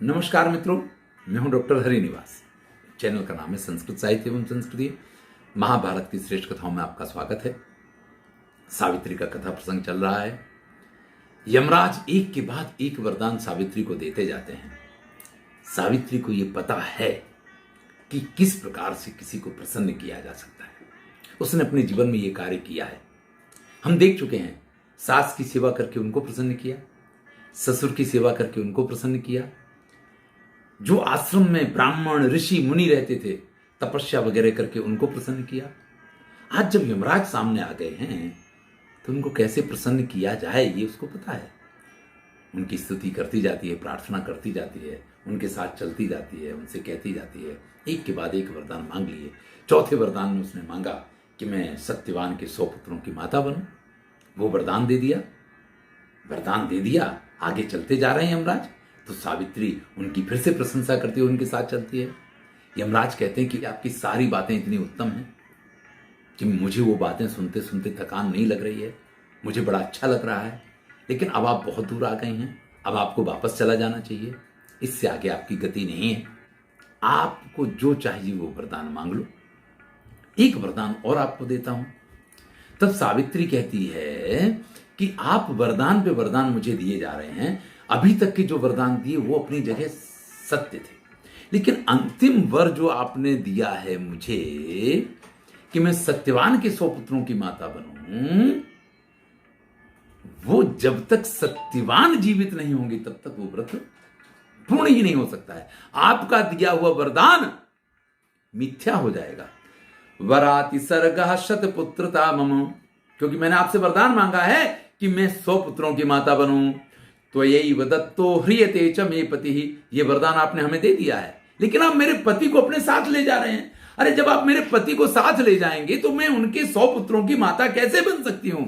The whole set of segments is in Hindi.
नमस्कार मित्रों, मैं हूं डॉक्टर हरिनिवास। चैनल का नाम है संस्कृत साहित्य एवं संस्कृति। महाभारत की श्रेष्ठ कथाओं में आपका स्वागत है। सावित्री का कथा प्रसंग चल रहा है। यमराज एक के बाद एक वरदान सावित्री को देते जाते हैं। सावित्री को यह पता है कि किस प्रकार से किसी को प्रसन्न किया जा सकता है। उसने अपने जीवन में यह कार्य किया है। हम देख चुके हैं, सास की सेवा करके उनको प्रसन्न किया, ससुर की सेवा करके उनको प्रसन्न किया, जो आश्रम में ब्राह्मण ऋषि मुनि रहते थे तपस्या वगैरह करके उनको प्रसन्न किया। आज जब यमराज सामने आ गए हैं तो उनको कैसे प्रसन्न किया जाए ये उसको पता है। उनकी स्तुति करती जाती है, प्रार्थना करती जाती है, उनके साथ चलती जाती है, उनसे कहती जाती है। एक के बाद एक वरदान मांग लिए। चौथे वरदान में उसने मांगा कि मैं सत्यवान के 100 पुत्रों की माता बनूं। वो वरदान दे दिया। वरदान दे दिया, आगे चलते जा रहे हैं यमराज। तो सावित्री उनकी फिर से प्रशंसा करती है, उनके साथ चलती है। यमराज कहते हैं कि आपकी सारी बातें इतनी उत्तम हैं कि मुझे वो बातें सुनते सुनते थकान नहीं लग रही है, मुझे बड़ा अच्छा लग रहा है। लेकिन अब आप बहुत दूर आ गए हैं, अब आपको वापस चला जाना चाहिए। इससे आगे आपकी गति नहीं है। आपको जो चाहिए वो वरदान मांग लो, एक वरदान और आपको देता हूं। तब सावित्री कहती है कि आप वरदान पे वरदान मुझे दिए जा रहे हैं। अभी तक के जो वरदान दिए वो अपनी जगह सत्य थे, लेकिन अंतिम वर जो आपने दिया है मुझे कि मैं सत्यवान के 100 पुत्रों की माता बनूं, वो जब तक सत्यवान जीवित नहीं होंगे तब तक वो व्रत पूर्ण ही नहीं हो सकता है। आपका दिया हुआ वरदान मिथ्या हो जाएगा। वराति सर्गः शतपुत्रता मम, क्योंकि मैंने आपसे वरदान मांगा है कि मैं 100 पुत्रों की माता बनूं। तो यही वदत्तो ह्रियते च मे पति, ये वरदान आपने हमें दे दिया है, लेकिन आप मेरे पति को अपने साथ ले जा रहे हैं। अरे जब आप मेरे पति को साथ ले जाएंगे तो मैं उनके 100 पुत्रों की माता कैसे बन सकती हूं।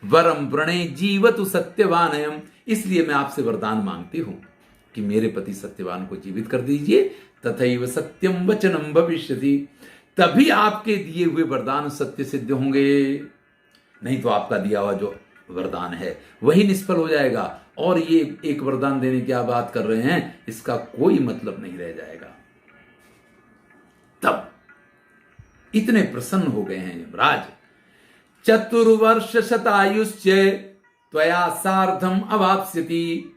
वरम व्रणे जीवतु सत्यवानयम, इसलिए मैं आपसे वरदान मांगती हूं कि मेरे पति सत्यवान को जीवित कर दीजिए। तथैव सत्यम वचनम भविष्यति, तभी आपके दिए हुए वरदान सत्य सिद्ध होंगे। नहीं तो आपका दिया हुआ जो वरदान है वही निष्फल हो जाएगा, और ये एक वरदान देने की आप बात कर रहे हैं, इसका कोई मतलब नहीं रह जाएगा। तब इतने प्रसन्न हो गए हैं यमराज। चतुर्वर्ष शतायुश्च त्वया सार्धम अवाप्स्यति,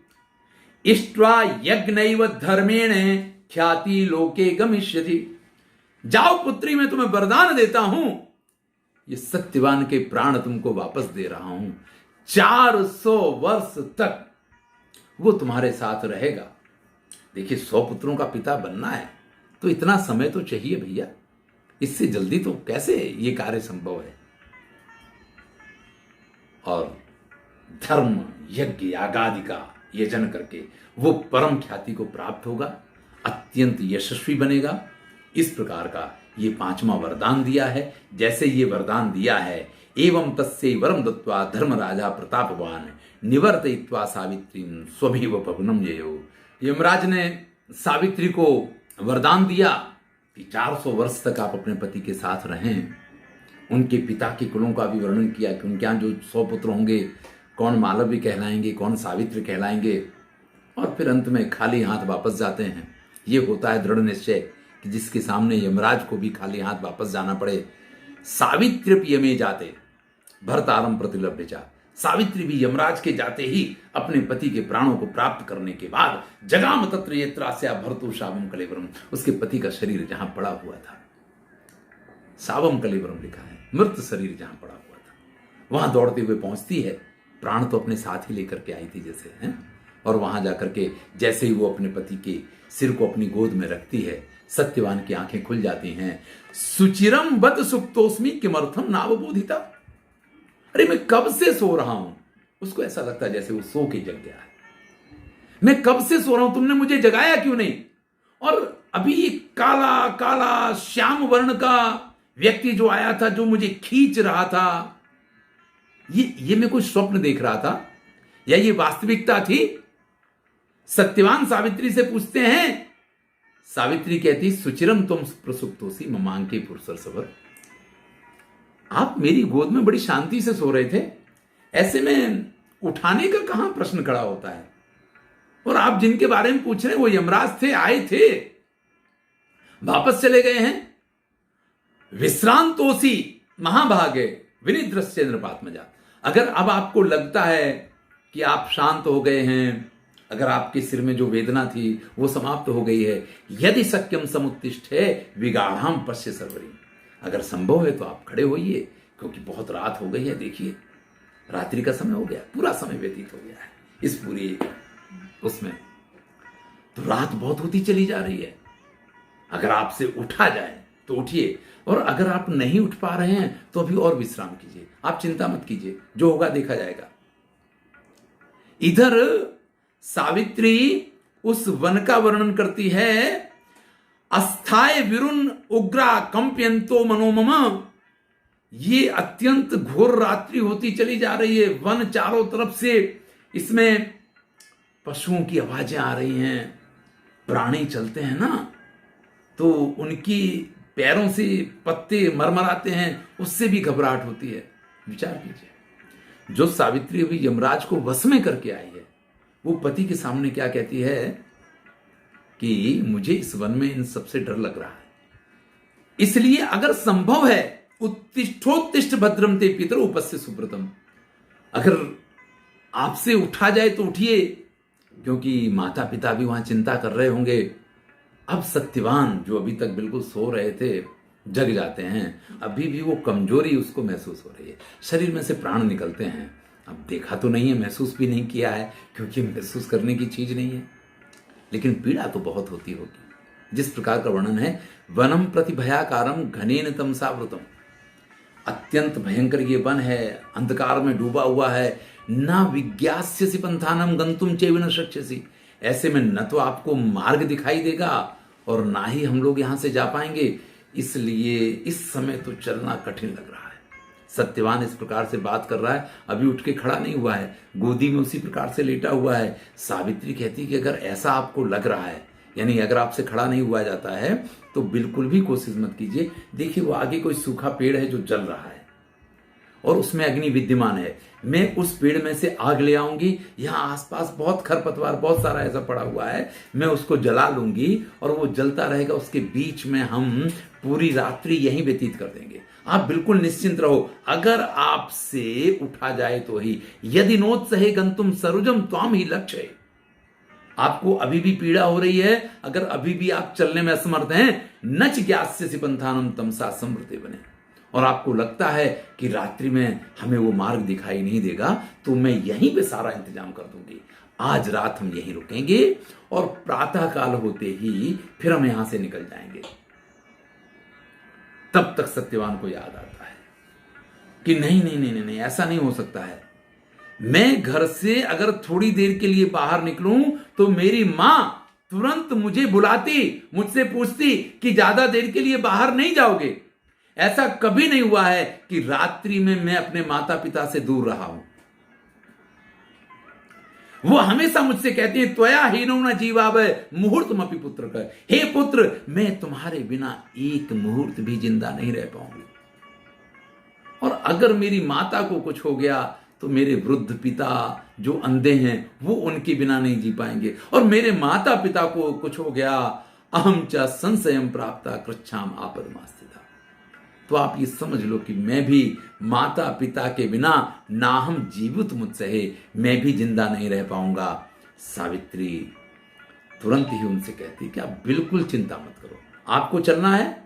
इष्ट्वा यज्ञैव धर्मेण ख्याति लोके गमिष्यति। जाओ पुत्री, मैं तुम्हें वरदान देता हूं, ये सत्यवान के प्राण तुमको वापस दे रहा हूं। 400 वर्ष तक वो तुम्हारे साथ रहेगा। देखिए, 100 पुत्रों का पिता बनना है तो इतना समय तो चाहिए भैया, इससे जल्दी तो कैसे ये कार्य संभव है। और धर्म यज्ञ यागादि का यजन करके वो परम ख्याति को प्राप्त होगा, अत्यंत यशस्वी बनेगा। इस प्रकार का ये 5वां वरदान दिया है। जैसे ये वरदान दिया है, एवं तस्यै वरम दत्वा धर्मराजा प्रतापवान निवर्तयित्वा सावित्री स्वभिव भवनम ययो। यमराज ने सावित्री को वरदान दिया कि 400 वर्ष तक आप अपने पति के साथ रहें। उनके पिता के कुलों का भी वर्णन किया कि उनके यहाँ जो 100 पुत्र होंगे, कौन मालवी कहलाएंगे, कौन सावित्री कहलाएंगे, और फिर अंत में खाली हाथ वापस जाते हैं। ये होता है दृढ़ निश्चय कि जिसके सामने यमराज को भी खाली हाथ वापस जाना पड़े। सावित्री यमे जाते भर्तारम प्रतिलभ्य चा, सावित्री भी यमराज के जाते ही अपने पति के प्राणों को प्राप्त करने के बाद जगाम तत्र यत्रास्या भर्तु शावम कलेवरम, उसके पति का शरीर जहां पड़ा हुआ था, शावम कलेवरम लिखा है, मृत शरीर जहां पड़ा हुआ था, वहां दौड़ते हुए पहुंचती है। प्राण तो अपने साथ ही लेकर के आई थी जैसे है, और वहां जाकर के जैसे ही वो अपने पति के सिर को अपनी गोद में रखती है, सत्यवान की आंखें खुल जाती हैं। सुचिरम बत सुप्तोस्मि किमर्थम नावबोधिता, अरे मैं कब से सो रहा हूं। उसको ऐसा लगता है जैसे वो सो के जग गया है। मैं कब से सो रहा हूं, तुमने मुझे जगाया क्यों नहीं। और अभी काला काला श्याम वर्ण का व्यक्ति जो आया था, जो मुझे खींच रहा था, ये मैं कोई स्वप्न देख रहा था या ये वास्तविकता थी। सत्यवान सावित्री से पूछते हैं। सावित्री कहती, सुचिरम तुम प्रसुप्तोसी ममांके पुरुषर सवर, आप मेरी गोद में बड़ी शांति से सो रहे थे, ऐसे में उठाने का कहां प्रश्न खड़ा होता है। और आप जिनके बारे में पूछ रहे हैं वो यमराज थे, आए थे, वापस चले गए हैं। विश्रांतोसी महाभागे विनिद्रस्य नृपात्मजा। अगर अब आपको लगता है कि आप शांत हो गए हैं, अगर आपके सिर में जो वेदना थी वो समाप्त हो गई है, यदि शक्यम समुत्तिष्ठ है विगाढ़ाम पश्य सर्वरी, अगर संभव है तो आप खड़े होइए, क्योंकि बहुत रात हो गई है। देखिए रात्रि का समय हो गया, पूरा समय व्यतीत हो गया है इस पूरी उसमें, तो रात बहुत होती चली जा रही है। अगर आपसे उठा जाए तो उठिए, और अगर आप नहीं उठ पा रहे हैं तो अभी और विश्राम कीजिए, आप चिंता मत कीजिए, जो होगा देखा जाएगा। इधर सावित्री उस वन का वर्णन करती है, अस्थाय विरुण उग्रा कंप्यंतो मनोमम। ये अत्यंत घोर रात्रि होती चली जा रही है, वन चारों तरफ से, इसमें पशुओं की आवाजें आ रही हैं, प्राणी चलते हैं ना, तो उनकी पैरों से पत्ते मरमराते हैं, उससे भी घबराहट होती है। विचार कीजिए, जो सावित्री अभी यमराज को वश में करके आई है, वो पति के सामने क्या कहती है कि मुझे इस वन में इन सबसे डर लग रहा है, इसलिए अगर संभव है उत्तिष्ठोत्तिष्ठ भद्रम ते पितर उपस्य सुब्रतम, अगर आपसे उठा जाए तो उठिए, क्योंकि माता पिता भी वहां चिंता कर रहे होंगे। अब सत्यवान जो अभी तक बिल्कुल सो रहे थे जग जाते हैं, अभी भी वो कमजोरी उसको महसूस हो रही है, शरीर में से प्राण निकलते हैं। अब देखा तो नहीं है, महसूस भी नहीं किया है, क्योंकि महसूस करने की चीज नहीं है, लेकिन पीड़ा तो बहुत होती होगी। जिस प्रकार का वर्णन है, वनम प्रति भयाकारम घनेन तमसावृतम, अत्यंत भयंकर ये वन है, अंधकार में डूबा हुआ है, न विज्ञास्यसि पंथानम गंतुम चैव न शक्ष्यसि, ऐसे में न तो आपको मार्ग दिखाई देगा और ना ही हम लोग यहां से जा पाएंगे, इसलिए इस समय तो चलना कठिन लग रहा है। सत्यवान इस प्रकार से बात कर रहा है, अभी उठ के खड़ा नहीं हुआ है, गोदी में उसी प्रकार से लेटा हुआ है। सावित्री कहती कि अगर ऐसा आपको लग रहा है, यानी अगर आपसे खड़ा नहीं हुआ जाता है, तो बिल्कुल भी कोशिश मत कीजिए। देखिए वो आगे कोई सूखा पेड़ है जो जल रहा है और उसमें अग्नि विद्यमान है, मैं उस पेड़ में से आग ले आऊंगी, यहां आसपास बहुत खरपतवार बहुत सारा ऐसा पड़ा हुआ है, मैं उसको जला लूंगी और वो जलता रहेगा, उसके बीच में हम पूरी रात्रि यहीं व्यतीत कर देंगे। आप बिल्कुल निश्चिंत रहो, अगर आपसे उठा जाए तो ही, यदि नोत्सहे गंतुम सरुजम त्वाम ही लक्ष्य, आपको अभी भी पीड़ा हो रही है, अगर अभी भी आप चलने में असमर्थ हैं, नच ज्ञास्यसि पंथानम तमसा समृते बने, और आपको लगता है कि रात्रि में हमें वो मार्ग दिखाई नहीं देगा, तो मैं यहीं पे सारा इंतजाम कर दूंगी। आज रात हम यहीं रुकेंगे और प्रातः काल होते ही फिर हम यहां से निकल जाएंगे। तब तक सत्यवान को याद आता है कि नहीं नहीं नहीं नहीं, नहीं ऐसा नहीं हो सकता है, मैं घर से अगर थोड़ी देर के लिए बाहर निकलूं तो मेरी मां तुरंत मुझे बुलाती, मुझसे पूछती कि ज्यादा देर के लिए बाहर नहीं जाओगे। ऐसा कभी नहीं हुआ है कि रात्रि में मैं अपने माता पिता से दूर रहा हूं। वो हमेशा मुझसे कहते हैं त्वया हीनो न जीवावै मुहूर्तमपि पुत्र का, हे पुत्र मैं तुम्हारे बिना एक मुहूर्त भी जिंदा नहीं रह पाऊंगी, और अगर मेरी माता को कुछ हो गया तो मेरे वृद्ध पिता जो अंधे हैं वो उनके बिना नहीं जी पाएंगे, और मेरे माता पिता को कुछ हो गया, अहम च संशयम प्राप्ता कृच्छाम आपदमास्थिता, तो आप ये समझ लो कि मैं भी माता पिता के बिना ना हम जीवित मुझसे, मैं भी जिंदा नहीं रह पाऊंगा। सावित्री तुरंत ही उनसे कहती कि आप बिल्कुल चिंता मत करो, आपको चलना है।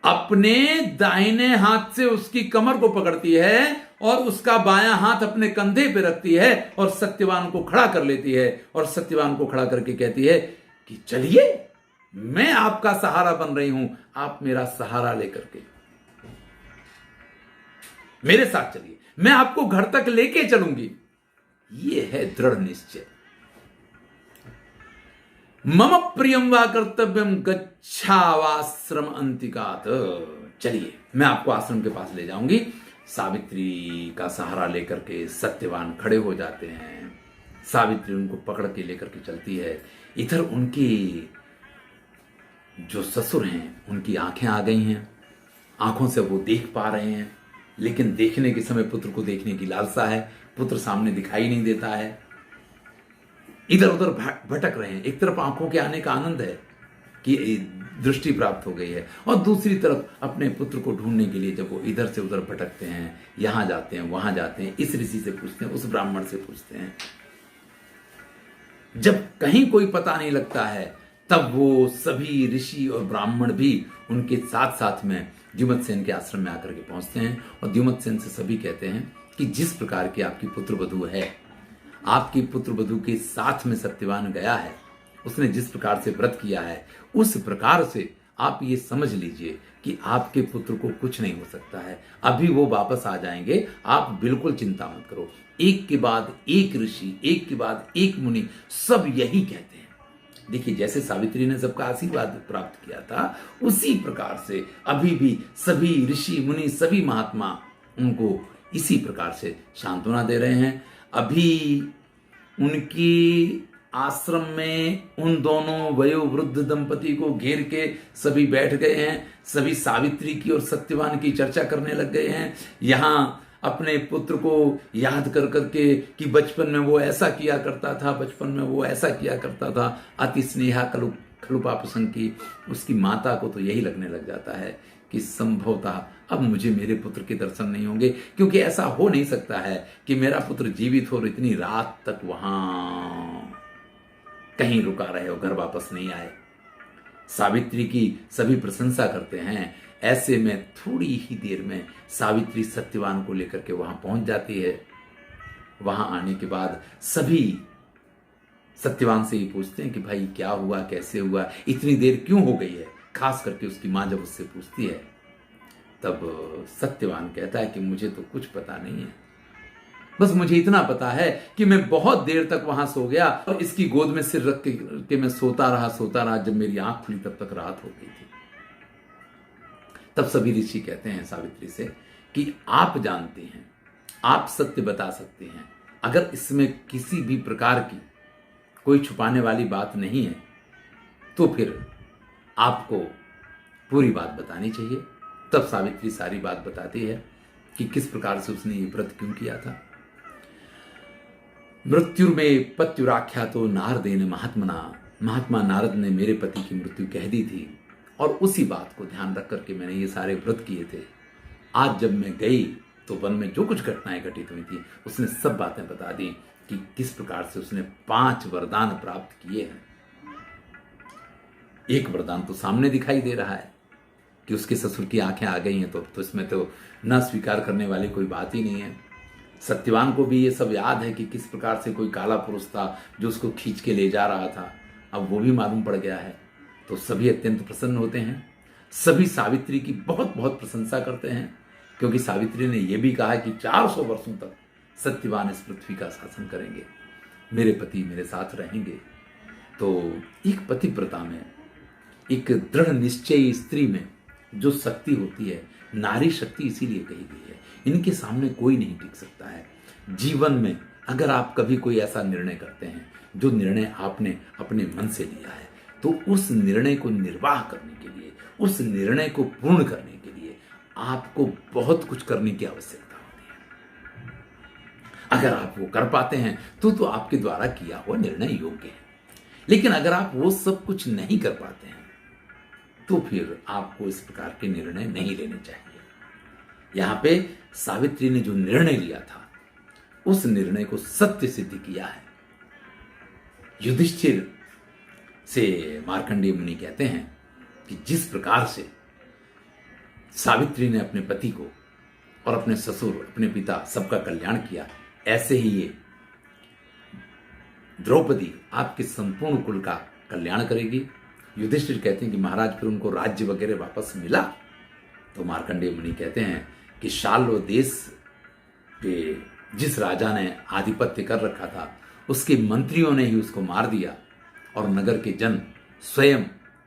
अपने दाहिने हाथ से उसकी कमर को पकड़ती है और उसका बायां हाथ अपने कंधे पे रखती है और सत्यवान को खड़ा कर लेती है, और सत्यवान को खड़ा करके कहती है कि चलिए, मैं आपका सहारा बन रही हूं, आप मेरा सहारा लेकर के मेरे साथ चलिए, मैं आपको घर तक लेके चलूंगी। यह है दृढ़ निश्चय। मम प्रियम वा कर्तव्यम गच्छावाश्रम अंतिकात, चलिए मैं आपको आश्रम के पास ले जाऊंगी। सावित्री का सहारा लेकर के सत्यवान खड़े हो जाते हैं, सावित्री उनको पकड़ के लेकर के चलती है। इधर उनकी जो ससुर हैं उनकी आंखें आ गई हैं, आंखों से वो देख पा रहे हैं, लेकिन देखने के समय पुत्र को देखने की लालसा है, पुत्र सामने दिखाई नहीं देता है। इधर उधर भटक रहे हैं। एक तरफ आंखों के आने का आनंद है कि दृष्टि प्राप्त हो गई है, और दूसरी तरफ अपने पुत्र को ढूंढने के लिए जब वो इधर से उधर भटकते हैं, यहां जाते हैं वहां जाते हैं, इस ऋषि से पूछते हैं, उस ब्राह्मण से पूछते हैं, जब कहीं कोई पता नहीं लगता है तब वो सभी ऋषि और ब्राह्मण भी उनके साथ साथ में द्युमत्सेन के आश्रम में आकर के पहुंचते हैं, और द्युमत्सेन से सभी कहते हैं कि जिस प्रकार की आपकी पुत्र वधू है, आपकी पुत्र वधू के साथ में सत्यवान गया है, उसने जिस प्रकार से व्रत किया है, उस प्रकार से आप ये समझ लीजिए कि आपके पुत्र को कुछ नहीं हो सकता है। अभी वो वापस आ जाएंगे, आप बिल्कुल चिंता मत करो। एक के बाद एक ऋषि, एक के बाद एक मुनि सब यही कहते हैं। देखिए, जैसे सावित्री ने सबका आशीर्वाद प्राप्त किया था, उसी प्रकार से अभी भी सभी ऋषि मुनि, सभी महात्मा उनको इसी प्रकार से सांत्वना दे रहे हैं। अभी उनकी आश्रम में उन दोनों वयोवृद्ध दंपति को घेर के सभी बैठ गए हैं, सभी सावित्री की और सत्यवान की चर्चा करने लग गए हैं। यहां अपने पुत्र को याद कर करके कि बचपन में वो ऐसा किया करता था, बचपन में वो ऐसा किया करता था, अति स्नेहा खलुपा प्रसंग की उसकी माता को तो यही लगने लग जाता है कि संभवतः अब मुझे मेरे पुत्र के दर्शन नहीं होंगे, क्योंकि ऐसा हो नहीं सकता है कि मेरा पुत्र जीवित हो और इतनी रात तक वहां कहीं रुका रहे और घर वापस नहीं आए। सावित्री की सभी प्रशंसा करते हैं। ऐसे में थोड़ी ही देर में सावित्री सत्यवान को लेकर के वहां पहुंच जाती है। वहां आने के बाद सभी सत्यवान से ही पूछते हैं कि भाई क्या हुआ, कैसे हुआ, इतनी देर क्यों हो गई है। खास करके उसकी मां जब उससे पूछती है, तब सत्यवान कहता है कि मुझे तो कुछ पता नहीं है, बस मुझे इतना पता है कि मैं बहुत देर तक वहां सो गया और इसकी गोद में सिर रख के मैं सोता रहा। जब मेरी आंख खुली तब तक रात हो गई थी। तब सभी ऋषि कहते हैं सावित्री से कि आप जानते हैं, आप सत्य बता सकते हैं, अगर इसमें किसी भी प्रकार की कोई छुपाने वाली बात नहीं है तो फिर आपको पूरी बात बतानी चाहिए। तब सावित्री सारी बात बताती है कि किस प्रकार से उसने ये व्रत क्यों किया था। मृत्युर्मे पत्युराख्यातो नारदेन महात्मना, महात्मा नारद ने मेरे पति की मृत्यु कह दी थी, और उसी बात को ध्यान रख करके मैंने ये सारे व्रत किए थे। आज जब मैं गई तो वन में जो कुछ घटनाएं घटित हुई थी उसने सब बातें बता दी कि किस प्रकार से उसने 5 वरदान प्राप्त किए हैं। एक वरदान तो सामने दिखाई दे रहा है कि उसके ससुर की आंखें आ गई हैं, तो इसमें तो न स्वीकार करने वाली कोई बात ही नहीं है। सत्यवान को भी ये सब याद है कि किस प्रकार से कोई काला पुरुष था जो उसको खींच के ले जा रहा था, अब वो भी मालूम पड़ गया है। तो सभी अत्यंत प्रसन्न होते हैं। सभी सावित्री की बहुत बहुत प्रशंसा करते हैं, क्योंकि सावित्री ने यह भी कहा कि 400 वर्षों तक सत्यवान इस पृथ्वी का शासन करेंगे, मेरे पति मेरे साथ रहेंगे। तो एक पतिव्रता में, एक दृढ़ निश्चयी स्त्री में जो शक्ति होती है, नारी शक्ति इसीलिए कही गई है। इनके सामने कोई नहीं टिक सकता है। जीवन में अगर आप कभी कोई ऐसा निर्णय करते हैं जो निर्णय आपने अपने मन से लिया है, तो उस निर्णय को निर्वाह करने के लिए, उस निर्णय को पूर्ण करने के लिए आपको बहुत कुछ करने की आवश्यकता होती है। अगर आप वो कर पाते हैं तो आपके द्वारा किया हुआ निर्णय योग्य है। लेकिन अगर आप वो सब कुछ नहीं कर पाते हैं तो फिर आपको इस प्रकार के निर्णय नहीं लेने चाहिए। यहां पे सावित्री ने जो निर्णय लिया था उस निर्णय को सत्य सिद्ध किया है। युधिष्ठिर से मार्कंडेय मुनि कहते हैं कि जिस प्रकार से सावित्री ने अपने पति को और अपने ससुर, अपने पिता, सबका कल्याण किया, ऐसे ही ये द्रौपदी आपके संपूर्ण कुल का कल्याण करेगी। युधिष्ठिर कहते हैं कि महाराज फिर उनको राज्य वगैरह वापस मिला? तो मार्कंडेय मुनि कहते हैं कि शाल्व देश के जिस राजा ने आधिपत्य कर रखा था उसके मंत्रियों ने ही उसको मार दिया, और नगर के जन स्वयं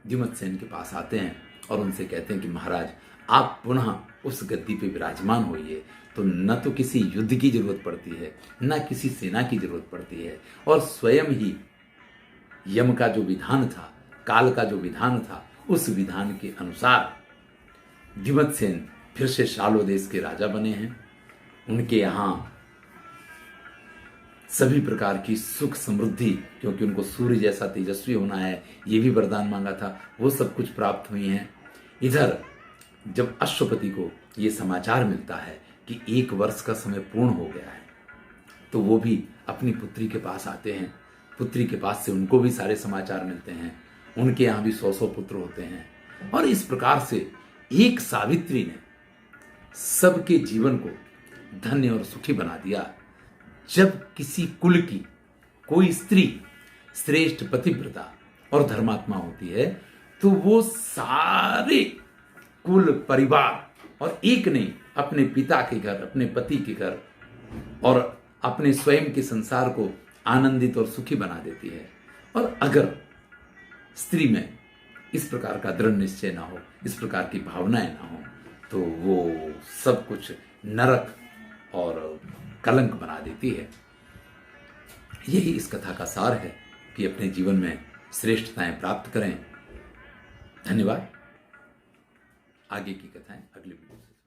द्युमत्सेन के पास आते हैं और उनसे कहते हैं कि महाराज आप पुनः उस गद्दी पे विराजमान होइए। तो न तो किसी युद्ध की जरूरत पड़ती है, न किसी सेना की जरूरत पड़ती है, और स्वयं ही यम का जो विधान था, काल का जो विधान था, उस विधान के अनुसार द्युमत्सेन फिर से शाल्व देश के राजा बने हैं। उनके यहाँ सभी प्रकार की सुख समृद्धि, क्योंकि उनको सूर्य जैसा तेजस्वी होना है, ये भी वरदान मांगा था, वो सब कुछ प्राप्त हुई हैं। इधर जब अश्वपति को ये समाचार मिलता है कि 1 वर्ष का समय पूर्ण हो गया है, तो वो भी अपनी पुत्री के पास आते हैं। पुत्री के पास से उनको भी सारे समाचार मिलते हैं। उनके यहाँ भी 100-100 पुत्र होते हैं। और इस प्रकार से एक सावित्री ने सबके जीवन को धन्य और सुखी बना दिया। जब किसी कुल की कोई स्त्री श्रेष्ठ पतिव्रता और धर्मात्मा होती है, तो वो सारे कुल परिवार और एक नहीं, अपने पिता के घर, अपने पति के घर और अपने स्वयं के संसार को आनंदित और सुखी बना देती है। और अगर स्त्री में इस प्रकार का दृढ़ निश्चय ना हो, इस प्रकार की भावनाएं ना हो, तो वो सब कुछ नरक और कलंक बना देती है। यही इस कथा का सार है कि अपने जीवन में श्रेष्ठताएं प्राप्त करें। धन्यवाद। आगे की कथाएं अगले वीडियो से।